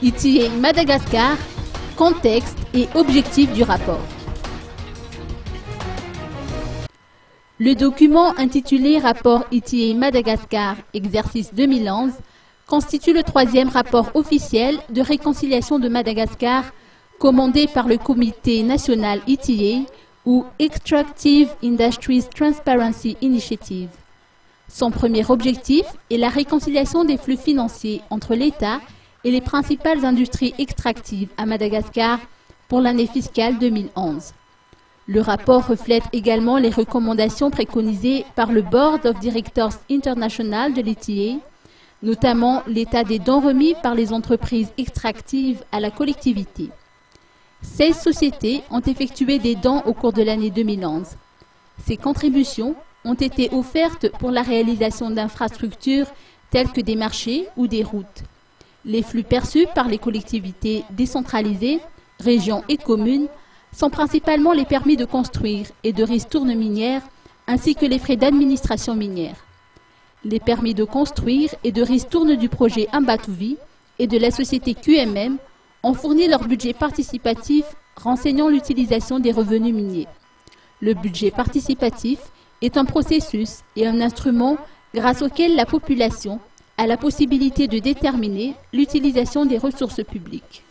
ETA Madagascar, contexte et objectifs du rapport. Le document intitulé Rapport ETA Madagascar, exercice 2011, constitue le troisième rapport officiel de réconciliation de Madagascar commandé par le Comité national ETA ou Extractive Industries Transparency Initiative. Son premier objectif est la réconciliation des flux financiers entre l'État et les principales industries extractives à Madagascar pour l'année fiscale 2011. Le rapport reflète également les recommandations préconisées par le Board of Directors International de l'ETA, notamment l'état des dons remis par les entreprises extractives à la collectivité. 16 sociétés ont effectué des dons au cours de l'année 2011. Ces contributions ont été offertes pour la réalisation d'infrastructures telles que des marchés ou des routes. Les flux perçus par les collectivités décentralisées, régions et communes sont principalement les permis de construire et de ristournes minières ainsi que les frais d'administration minière. Les permis de construire et de ristournes du projet Ambatuvi et de la société QMM ont fourni leur budget participatif renseignant l'utilisation des revenus miniers. Le budget participatif est un processus et un instrument grâce auquel la population a la possibilité de déterminer l'utilisation des ressources publiques.